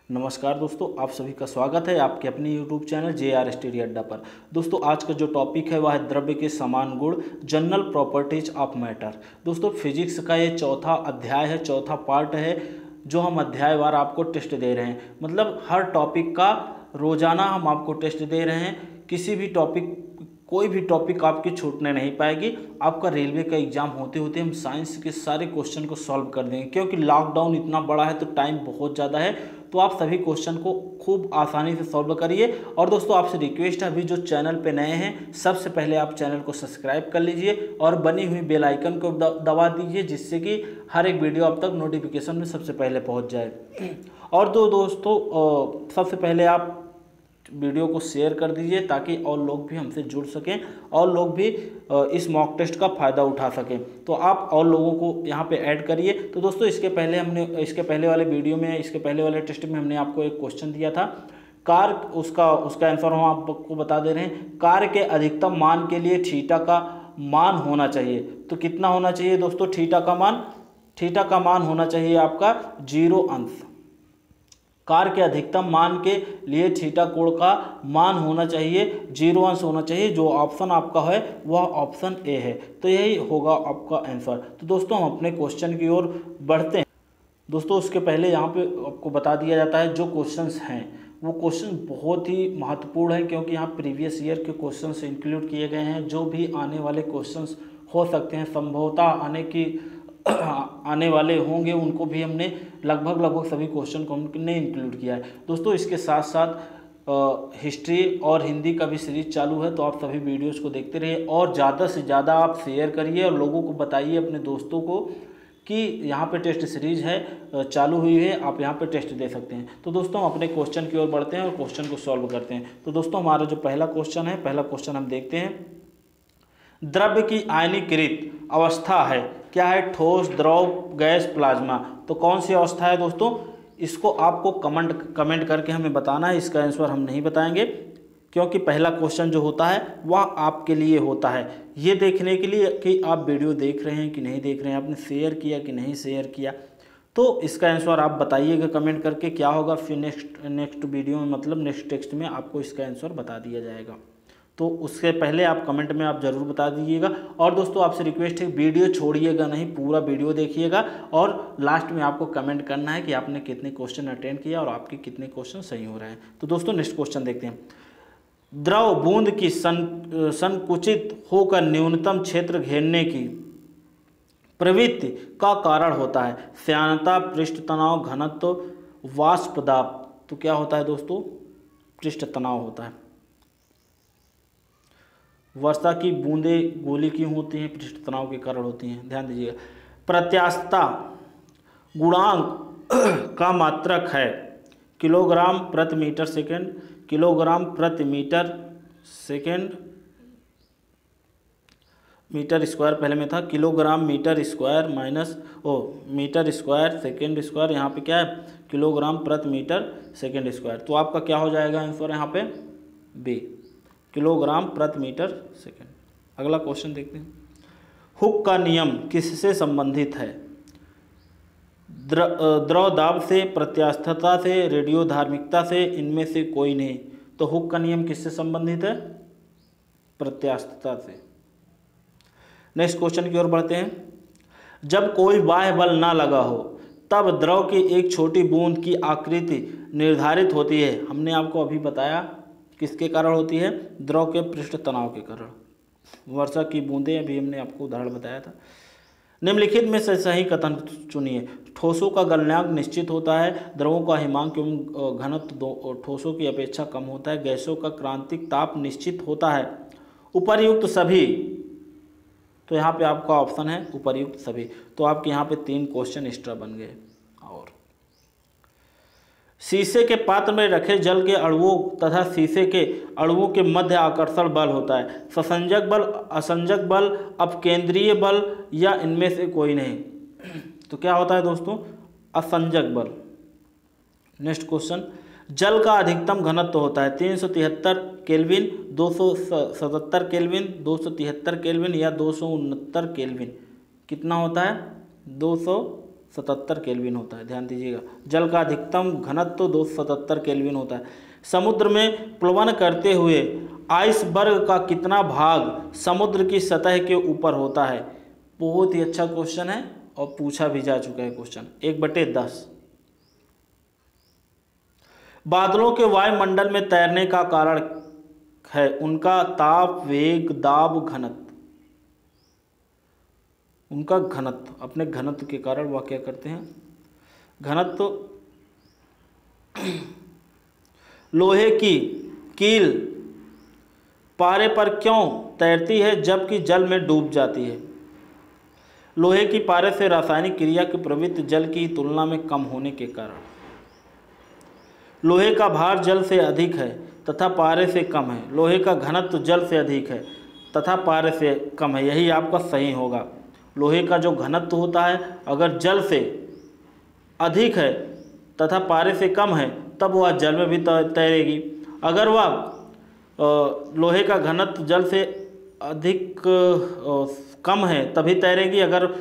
नमस्कार दोस्तों, आप सभी का स्वागत है आपके अपने यूट्यूब चैनल JR स्टडी अड्डा पर। दोस्तों आज का जो टॉपिक है वह है द्रव्य के समान गुण, जनरल प्रॉपर्टीज ऑफ मैटर। दोस्तों फिजिक्स का ये चौथा अध्याय है, चौथा पार्ट है जो हम अध्यायवार आपको टेस्ट दे रहे हैं। मतलब हर टॉपिक का रोजाना हम आपको टेस्ट दे रहे हैं। किसी भी टॉपिक, कोई भी टॉपिक आपकी छूटने नहीं पाएगी। आपका रेलवे का एग्जाम होते होते हम साइंस के सारे क्वेश्चन को सॉल्व कर देंगे, क्योंकि लॉकडाउन इतना बड़ा है तो टाइम बहुत ज़्यादा है। तो आप सभी क्वेश्चन को खूब आसानी से सॉल्व करिए। और दोस्तों आपसे रिक्वेस्ट है, अभी जो चैनल पे नए हैं सबसे पहले आप चैनल को सब्सक्राइब कर लीजिए और बनी हुई बेल आइकन को दबा दीजिए, जिससे कि हर एक वीडियो आप तक नोटिफिकेशन में सबसे पहले पहुँच जाए। और दोस्तों सबसे पहले आप वीडियो को शेयर कर दीजिए ताकि और लोग भी हमसे जुड़ सकें और लोग भी इस मॉक टेस्ट का फ़ायदा उठा सकें। तो आप और लोगों को यहाँ पे ऐड करिए। तो दोस्तों इसके पहले वाले वीडियो में, इसके पहले वाले टेस्ट में हमने आपको एक क्वेश्चन दिया था। कार, उसका आंसर हम आपको बता दे रहे हैं। कार के अधिकतम मान के लिए थीटा का मान होना चाहिए। तो कितना होना चाहिए दोस्तों? थीटा का मान होना चाहिए आपका 0 अंश। कार के अधिकतम मान के लिए थीटा कोण का मान होना चाहिए 0 अंश होना चाहिए। जो ऑप्शन आपका है वह ऑप्शन ए है। तो यही होगा आपका आंसर। तो दोस्तों हम अपने क्वेश्चन की ओर बढ़ते हैं। दोस्तों उसके पहले यहाँ पे आपको बता दिया जाता है जो क्वेश्चंस हैं वो क्वेश्चन बहुत ही महत्वपूर्ण है, क्योंकि यहाँ प्रीवियस ईयर के क्वेश्चंस इंक्लूड किए गए हैं। जो भी आने वाले क्वेश्चंस हो सकते हैं, संभवतः आने वाले होंगे, उनको भी हमने लगभग सभी क्वेश्चन को हमने इंक्लूड किया है। दोस्तों इसके साथ साथ हिस्ट्री और हिंदी का भी सीरीज चालू है। तो आप सभी वीडियोस को देखते रहिए और ज़्यादा से ज़्यादा आप शेयर करिए और लोगों को बताइए, अपने दोस्तों को, कि यहाँ पे टेस्ट सीरीज है, चालू हुई है, आप यहाँ पे टेस्ट दे सकते हैं। तो दोस्तों हम अपने क्वेश्चन की ओर बढ़ते हैं और क्वेश्चन को सॉल्व करते हैं। तो दोस्तों हमारा जो पहला क्वेश्चन है, पहला क्वेश्चन हम देखते हैं। द्रव्य की आयनीकृत अवस्था है, क्या है? ठोस, द्रव, गैस, प्लाज्मा। तो कौन सी अवस्था है दोस्तों? इसको आपको कमेंट करके हमें बताना है। इसका आंसर हम नहीं बताएंगे, क्योंकि पहला क्वेश्चन जो होता है वह आपके लिए होता है, ये देखने के लिए कि आप वीडियो देख रहे हैं कि नहीं देख रहे हैं, आपने शेयर किया कि नहीं शेयर किया। तो इसका आंसर आप बताइएगा कमेंट करके क्या होगा। फिर नेक्स्ट वीडियो में, मतलब नेक्स्ट टेक्स्ट में आपको इसका आंसर बता दिया जाएगा। तो उससे पहले आप कमेंट में आप ज़रूर बता दीजिएगा। और दोस्तों आपसे रिक्वेस्ट है, वीडियो छोड़िएगा नहीं, पूरा वीडियो देखिएगा और लास्ट में आपको कमेंट करना है कि आपने कितने क्वेश्चन अटेंड किया और आपके कितने क्वेश्चन सही हो रहे हैं। तो दोस्तों नेक्स्ट क्वेश्चन देखते हैं। द्रव बूंद की संकुचित होकर न्यूनतम क्षेत्र घेरने की प्रवृत्ति का कारण होता है। श्यानता, पृष्ठ तनाव, घनत्व, वाष्प दाब। तो क्या होता है दोस्तों? पृष्ठ तनाव होता है। वर्षा की बूंदें गोली क्यों होती हैं? पृष्ठ तनाव के कारण होती हैं, ध्यान दीजिएगा। प्रत्यास्थता गुणांक का मात्रक है किलोग्राम प्रति मीटर सेकेंड, किलोग्राम प्रति मीटर सेकेंड, मीटर स्क्वायर पहले में था, kilogram metre square minus metre square second square, यहाँ पे क्या है? किलोग्राम प्रति मीटर सेकेंड स्क्वायर। तो आपका क्या हो जाएगा आंसर यहाँ पे? बी, किलोग्राम प्रति मीटर सेकेंड। अगला क्वेश्चन देखते हैं। हुक का नियम किससे संबंधित है? द्रव दाब से, प्रत्यास्थता से, रेडियोधार्मिकता से, इनमें से कोई नहीं। तो हुक का नियम किससे संबंधित है? प्रत्यास्थता से। नेक्स्ट क्वेश्चन की ओर बढ़ते हैं। जब कोई बाह्य बल ना लगा हो तब द्रव की एक छोटी बूंद की आकृति निर्धारित होती है। हमने आपको अभी बताया किसके कारण होती है? द्रव के पृष्ठ तनाव के कारण। वर्षा की बूंदें, अभी हमने आपको उदाहरण बताया था। निम्नलिखित में से सही कथन चुनिए। ठोसों का गलनांक निश्चित होता है, द्रवों का हिमांक एवं घनत्व ठोसों की अपेक्षा कम होता है, गैसों का क्रांतिक ताप निश्चित होता है। उपर्युक्त सभी, तो यहाँ पे आपका ऑप्शन है उपर्युक्त सभी। तो आपके यहाँ पे 3 क्वेश्चन एक्स्ट्रा बन गए। और शीशे के पात्र में रखे जल के अणुओं तथा शीशे के अणुओं के मध्य आकर्षण बल होता है। ससंजक बल, असंजक बल, अपकेंद्रीय बल, या इनमें से कोई नहीं। तो क्या होता है दोस्तों? असंजक बल। Next question. जल का अधिकतम घनत्व होता है 373 केल्विन, 277 केल्विन, 273 केल्विन या 269 केल्विन। कितना होता है? 200 277 केल्विन होता है, ध्यान दीजिएगा। जल का अधिकतम घनत्व 277 केल्विन होता है। समुद्र में प्लवन करते हुए आइसबर्ग का कितना भाग समुद्र की सतह के ऊपर होता है? बहुत ही अच्छा क्वेश्चन है और पूछा भी जा चुका है क्वेश्चन। 1/10। बादलों के वायुमंडल में तैरने का कारण है उनका ताप, वेग, दाब, घनत्व। उनका घनत्व, अपने घनत्व के कारण वह क्या करते हैं? घनत्व। लोहे की कील पारे पर क्यों तैरती है जबकि जल में डूब जाती है? लोहे की पारे से रासायनिक क्रिया की प्रवृत्ति जल की तुलना में कम होने के कारण। लोहे का भार जल से अधिक है तथा पारे से कम है। लोहे का घनत्व जल से अधिक है तथा पारे से कम है, यही आपका सही होगा। लोहे का जो घनत्व होता है अगर जल से अधिक है तथा पारे से कम है तब वह जल में भी तैरेगी। अगर वह लोहे का घनत्व जल से अधिक कम है तभी तैरेगी, अगर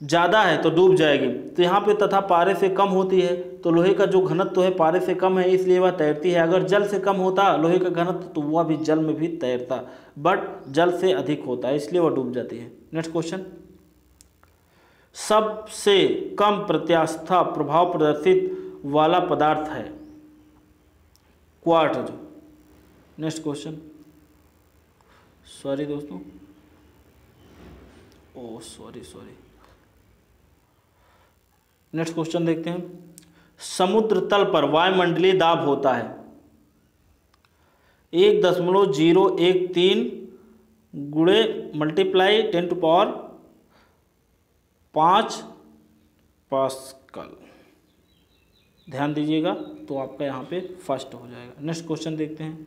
ज़्यादा है तो डूब जाएगी। तो यहाँ पे तथा पारे से कम होती है, तो लोहे का जो घनत्व है पारे से कम है इसलिए वह तैरती है। अगर जल से कम होता लोहे का घनत्व तो वह भी जल में भी तैरता, बट जल से अधिक होता है इसलिए वह डूब जाती है। नेक्स्ट क्वेश्चन, सबसे कम प्रत्यास्था प्रभाव प्रदर्शित वाला पदार्थ है क्वार्ट्ज। नेक्स्ट क्वेश्चन, सॉरी दोस्तों, सॉरी। नेक्स्ट क्वेश्चन देखते हैं। समुद्र तल पर वायुमंडलीय दाब होता है 1.013 गुणे मल्टीप्लाई 10⁵ पास्कल। ध्यान दीजिएगा तो आपका यहाँ पे फर्स्ट हो जाएगा। नेक्स्ट क्वेश्चन देखते हैं।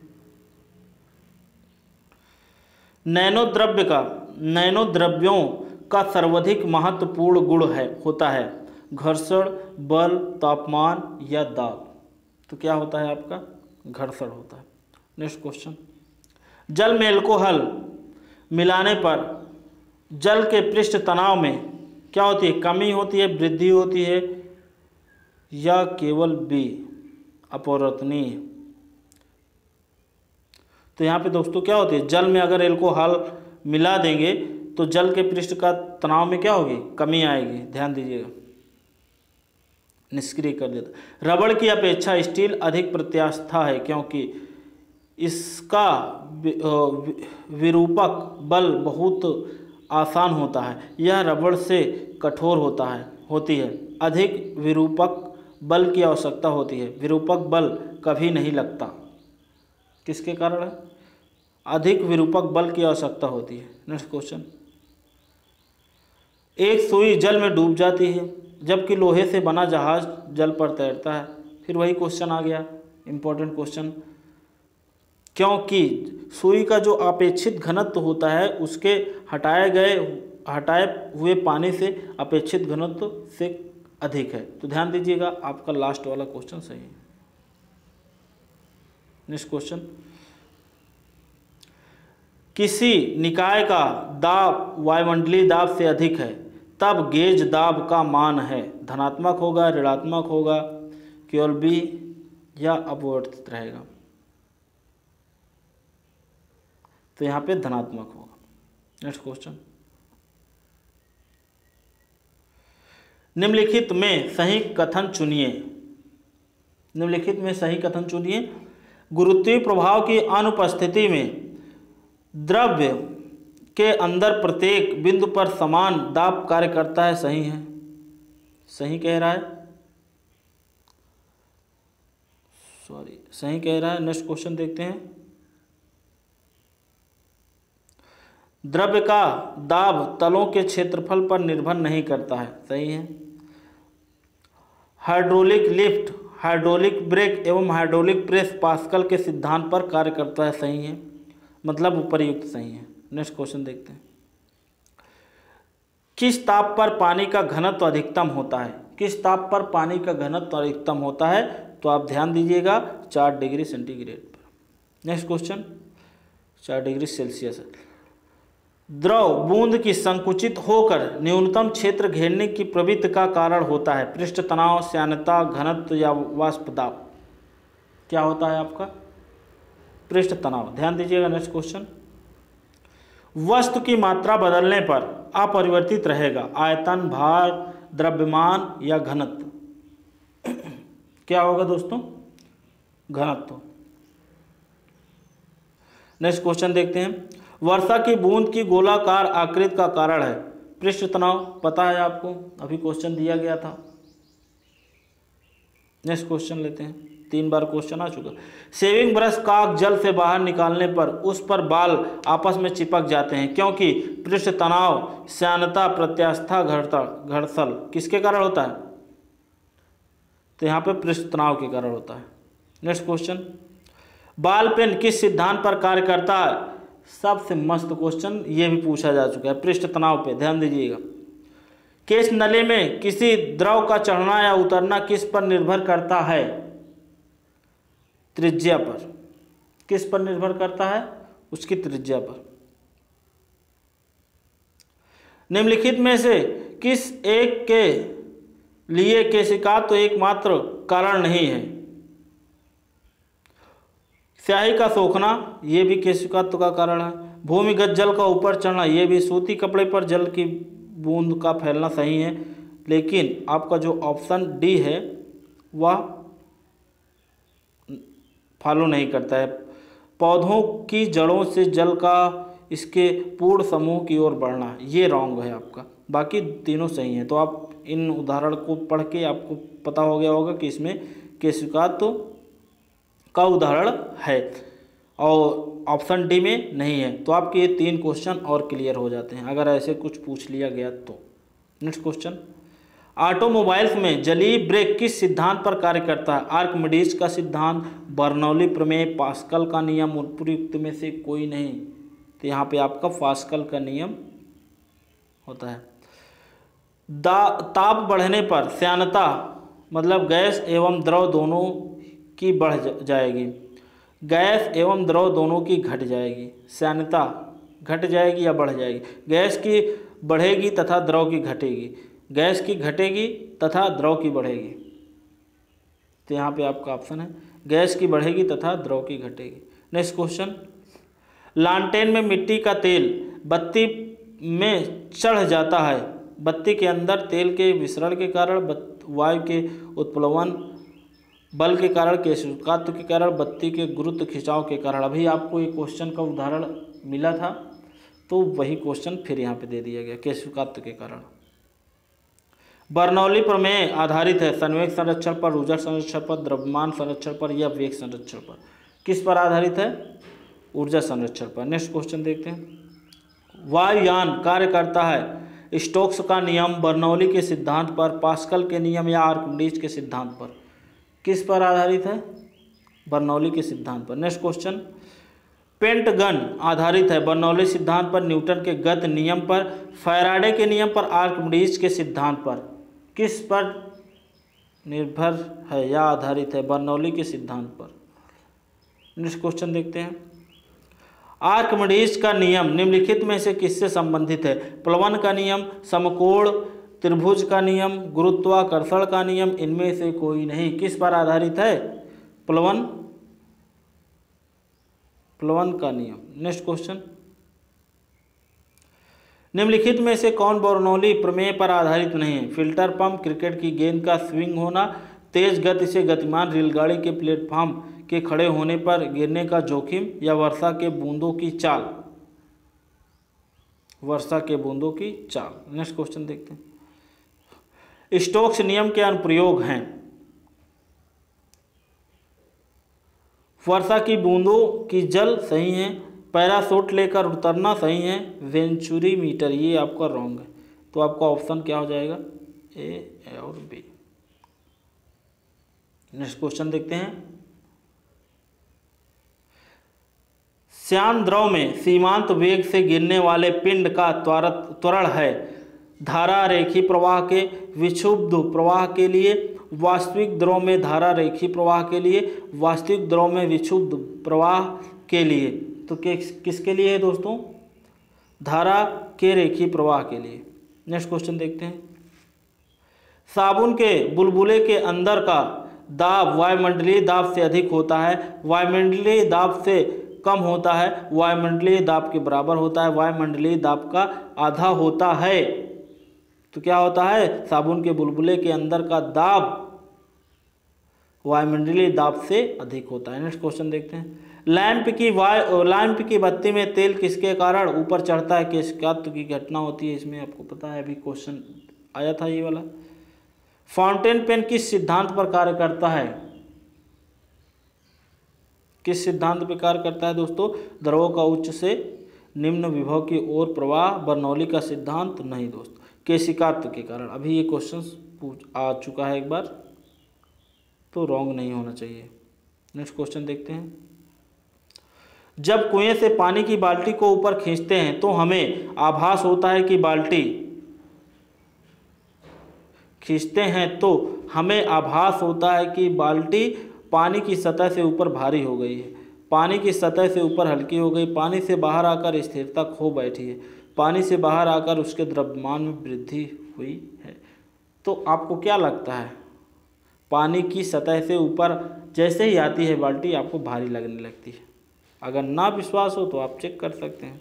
नैनोद्रव्यों का सर्वाधिक महत्वपूर्ण गुण होता है घर्षण, बल, तापमान या दाब। तो क्या होता है आपका? घर्षण होता है। नेक्स्ट क्वेश्चन, जल में अल्कोहल मिलाने पर जल के पृष्ठ तनाव में क्या होती है? कमी होती है, वृद्धि होती है या केवल बी अपरिवर्तनीय? तो यहाँ पे दोस्तों क्या होती है? जल में अगर अल्कोहल मिला देंगे तो जल के पृष्ठ का तनाव में क्या होगी? कमी आएगी। ध्यान दीजिएगा, निष्क्रिय कर देता। रबड़ की अपेक्षा स्टील अधिक प्रत्यास्था है क्योंकि इसका विरूपक बल बहुत आसान होता है। यह रबड़ से कठोर होती है। अधिक विरूपक बल की आवश्यकता होती है। विरूपक बल कभी नहीं लगता। किसके कारण है? अधिक विरूपक बल की आवश्यकता होती है। नेक्स्ट क्वेश्चन, एक सुई जल में डूब जाती है जबकि लोहे से बना जहाज जल पर तैरता है। फिर वही क्वेश्चन आ गया, इंपॉर्टेंट क्वेश्चन, क्योंकि सुई का जो अपेक्षित घनत्व होता है उसके हटाए हुए पानी से अपेक्षित घनत्व से अधिक है। तो ध्यान दीजिएगा आपका लास्ट वाला क्वेश्चन सही है। नेक्स्ट क्वेश्चन, किसी निकाय का दाब वायुमंडलीय दाब से अधिक है तब गेज दाब का मान है धनात्मक होगा, ऋणात्मक होगा, केवल बी या अपवर्तित रहेगा? तो यहाँ पे धनात्मक होगा। नेक्स्ट क्वेश्चन, निम्नलिखित में सही कथन चुनिए। निम्नलिखित में सही कथन चुनिए। गुरुत्वीय प्रभाव की अनुपस्थिति में द्रव्य के अंदर प्रत्येक बिंदु पर समान दाब कार्य करता है। सही है, सही कह रहा है, सही कह रहा है। नेक्स्ट क्वेश्चन देखते हैं। द्रव्य का दाब तलों के क्षेत्रफल पर निर्भर नहीं करता है। सही है। हाइड्रोलिक लिफ्ट, हाइड्रोलिक ब्रेक एवं हाइड्रोलिक प्रेस पास्कल के सिद्धांत पर कार्य करता है। सही है, मतलब उपरयुक्त सही है। नेक्स्ट क्वेश्चन देखते हैं। किस ताप पर पानी का घनत्व अधिकतम होता है? किस ताप पर पानी का घनत्व अधिकतम होता है? तो आप ध्यान दीजिएगा 4 डिग्री सेंटीग्रेड पर। Next question, 4 degree Celsius. द्रव बूंद की संकुचित होकर न्यूनतम क्षेत्र घेरने की प्रवृत्ति का कारण होता है? पृष्ठ तनाव, श्यानता, घनत्व या वाष्प दाब? क्या होता है आपका? पृष्ठ तनाव। ध्यान दीजिएगा नेक्स्ट क्वेश्चन। वस्तु की मात्रा बदलने पर अपरिवर्तित रहेगा? आयतन, भार, द्रव्यमान या घनत्व? क्या होगा दोस्तों? घनत्व। नेक्स्ट क्वेश्चन देखते हैं। वर्षा की बूंद की गोलाकार आकृति का कारण है? पृष्ठ तनाव। पता है आपको, अभी क्वेश्चन दिया गया था। नेक्स्ट क्वेश्चन लेते हैं, 3 बार क्वेश्चन आ चुका। शेविंग ब्रश का जल से बाहर निकालने पर उस पर बाल आपस में चिपक जाते हैं क्योंकि? पृष्ठ तनाव, श्यानता, प्रत्यास्था, घर्षण किसके कारण होता है? तो यहाँ पे पृष्ठ तनाव के कारण होता है। Next question. बॉल पेन किस सिद्धांत पर कार्य करता है? सबसे मस्त क्वेश्चन, ये भी पूछा जा चुका है, पृष्ठ तनाव पे। ध्यान दीजिएगा। केश नली में किसी द्रव का चढ़ना या उतरना किस पर निर्भर करता है? त्रिज्या पर। किस पर निर्भर करता है? उसकी त्रिज्या पर। निम्नलिखित में से किस एक के लिए केशिका तो एकमात्र कारण नहीं है? स्याही का सोखना, ये भी केशिकात्व का कारण है। भूमिगत जल का ऊपर चढ़ना, ये भी। सूती कपड़े पर जल की बूंद का फैलना सही है, लेकिन आपका जो ऑप्शन डी है वह फॉलो नहीं करता है। पौधों की जड़ों से जल का इसके पूर्ण समूह की ओर बढ़ना, ये रॉन्ग है आपका। बाकी तीनों सही हैं। तो आप इन उदाहरण को पढ़ के आपको पता हो गया होगा कि इसमें केशिकात्व का उदाहरण है और ऑप्शन डी में नहीं है। तो आपके ये 3 क्वेश्चन और क्लियर हो जाते हैं अगर ऐसे कुछ पूछ लिया गया तो। Next question. ऑटोमोबाइल्स में जलीय ब्रेक किस सिद्धांत पर कार्य करता है? आर्किमिडीज का सिद्धांत, बर्नौली प्रमेय, पास्कल का नियम, उपयुक्त में से कोई नहीं। तो यहाँ पे आपका पास्कल का नियम होता है। ताप बढ़ने पर श्यानता मतलब गैस एवं द्रव दोनों की बढ़ जाएगी, गैस एवं द्रव दोनों की घट जाएगी। श्यानता घट जाएगी या बढ़ जाएगी? गैस की बढ़ेगी तथा द्रव की घटेगी। गैस की घटेगी तथा द्रव की बढ़ेगी। तो यहाँ पे आपका ऑप्शन है गैस की बढ़ेगी तथा द्रव की घटेगी। Next question. लालटेन में मिट्टी का तेल बत्ती में चढ़ जाता है। बत्ती के अंदर तेल के विसरण के कारण, वायु के उत्प्लवन, बल के कारण, केशिकात्व के कारण, बत्ती के गुरुत्व खिंचाव के कारण। अभी आपको एक क्वेश्चन का उदाहरण मिला था तो वही क्वेश्चन फिर यहाँ पे दे दिया गया, केशिकात्व के कारण। बर्नौली प्रमेय आधारित है संवेग संरक्षण पर, ऊर्जा संरक्षण पर, द्रव्यमान संरक्षण पर या वेग संरक्षण पर? किस पर आधारित है? ऊर्जा संरक्षण पर। नेक्स्ट क्वेश्चन देखते हैं। वायुयान कार्य करता है स्टोक्स का नियम, बर्नौली के सिद्धांत पर, पास्कल के नियम या आर्किमिडीज के सिद्धांत पर? किस पर आधारित है? बर्नौली के सिद्धांत पर। Next question. पेंटगन आधारित है बर्नौली सिद्धांत पर, न्यूटन के गति नियम पर, फैराडे के नियम पर, आर्किमिडीज के सिद्धांत पर? किस पर निर्भर है या आधारित है? बर्नौली के सिद्धांत पर। नेक्स्ट क्वेश्चन देखते हैं। आर्किमिडीज का नियम निम्नलिखित में से किससे संबंधित है? प्लवन का नियम, समकोण त्रिभुज का नियम, गुरुत्वाकर्षण का नियम, इनमें से कोई नहीं। किस पर आधारित है? प्लवन का नियम। Next question. निम्नलिखित में से कौन बर्नौली प्रमेय पर आधारित नहीं है? फिल्टर पंप, क्रिकेट की गेंद का स्विंग होना, तेज गति से गतिमान रेलगाड़ी के प्लेटफॉर्म के खड़े होने पर गिरने का जोखिम या वर्षा के बूंदों की चाल? वर्षा के बूंदों की चाल। नेक्स्ट क्वेश्चन देखते हैं। स्टोक्स नियम के अनुप्रयोग हैं। वर्षा की बूंदों की जल सही है, पैराशूट लेकर उतरना सही है, वेंचुरी मीटर ये आपका रॉन्ग है। तो आपका ऑप्शन क्या हो जाएगा? ए और बी। नेक्स्ट क्वेश्चन देखते हैं। श्यान द्रव में सीमांत वेग से गिरने वाले पिंड का त्वरण है धारा रेखी प्रवाह के, विक्षुब्ध प्रवाह के लिए, वास्तविक द्रव में धारा रेखी प्रवाह के लिए, वास्तविक द्रव में विक्षुब्ध प्रवाह के लिए। तो किसके लिए है दोस्तों? धारा के रेखीय प्रवाह के लिए। नेक्स्ट क्वेश्चन देखते हैं। साबुन के बुलबुले के अंदर का दाब वायुमंडलीय दाब से अधिक होता है, वायुमंडलीय दाब से कम होता है, वायुमंडलीय दाब के बराबर होता है, वायुमंडलीय दाब का आधा होता है। तो क्या होता है? साबुन के बुलबुले के अंदर का दाब वायुमंडलीय दाब से अधिक होता है। नेक्स्ट क्वेश्चन देखते हैं। लैंप की बत्ती में तेल किसके कारण ऊपर चढ़ता है? किस तत्व की घटना होती है? इसमें आपको पता है, अभी क्वेश्चन आया था ये वाला। फाउंटेन पेन किस सिद्धांत पर कार्य करता है? किस सिद्धांत पर कार्य करता है दोस्तों? द्रवों का उच्च से निम्न विभव की ओर प्रवाह, बर्नौली का सिद्धांत नहीं दोस्त, केशिकात्व के कारण। अभी ये क्वेश्चन आ चुका है एक बार, तो रॉन्ग नहीं होना चाहिए। नेक्स्ट क्वेश्चन देखते हैं। जब कुएं से पानी की बाल्टी को ऊपर खींचते हैं तो हमें आभास होता है कि बाल्टी पानी की सतह से ऊपर भारी हो गई है, पानी की सतह से ऊपर हल्की हो गई, पानी से बाहर आकर स्थिरता खो बैठी है, पानी से बाहर आकर उसके द्रव्यमान में वृद्धि हुई है। तो आपको क्या लगता है? पानी की सतह से ऊपर जैसे ही आती है बाल्टी, आपको भारी लगने लगती है। अगर ना विश्वास हो तो आप चेक कर सकते हैं।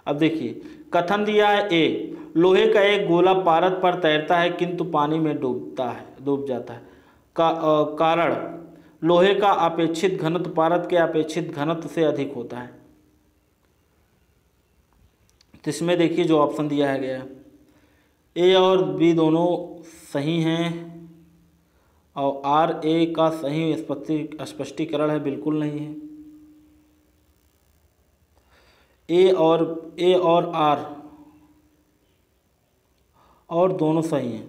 अब देखिए, कथन दिया है ए, लोहे का एक गोला पारद पर तैरता है किंतु पानी में डूब जाता है। कारण, लोहे का अपेक्षित घनत्व पारद के अपेक्षित घनत्व से अधिक होता है। तो इसमें देखिए जो ऑप्शन दिया है गया, ए और बी दोनों सही हैं, और आर ए का सही स्पष्टीकरण है, बिल्कुल नहीं है। ए और आर और दोनों सही हैं,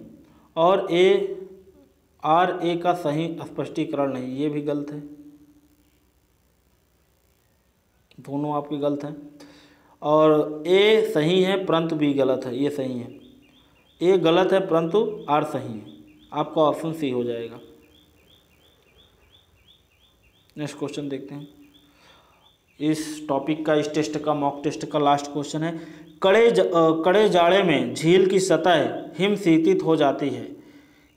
और आर ए का सही स्पष्टीकरण नहीं, ये भी गलत है। दोनों आपके गलत हैं। और ए सही है परंतु बी गलत है, ये सही है। ए गलत है परंतु आर सही है। आपका ऑप्शन सी हो जाएगा। नेक्स्ट क्वेश्चन देखते हैं। इस टॉपिक का, इस टेस्ट का, मॉक टेस्ट का लास्ट क्वेश्चन है। कड़े जाड़े में झील की सतह हिमशीतित हो जाती है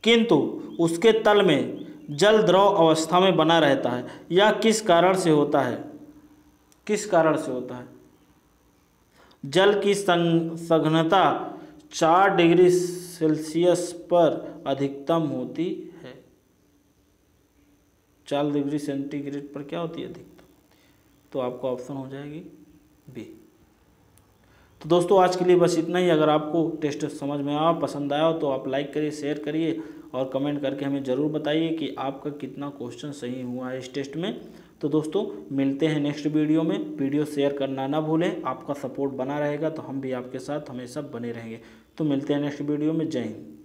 किंतु उसके तल में जल द्रव अवस्था में बना रहता है। यह किस कारण से होता है? किस कारण से होता है? जल की सघनता 4 डिग्री सेल्सियस पर अधिकतम होती है। 4 डिग्री सेंटीग्रेड पर क्या होती है? अधिकतम। तो आपका ऑप्शन हो जाएगी बी। तो दोस्तों आज के लिए बस इतना ही। अगर आपको टेस्ट समझ में आया, पसंद आया हो तो आप लाइक करिए, शेयर करिए और कमेंट करके हमें ज़रूर बताइए कि आपका कितना क्वेश्चन सही हुआ है इस टेस्ट में। तो दोस्तों मिलते हैं नेक्स्ट वीडियो में। वीडियो शेयर करना ना भूलें, आपका सपोर्ट बना रहेगा तो हम भी आपके साथ हमेशा बने रहेंगे। तो मिलते हैं नेक्स्ट वीडियो में। जय हिंद।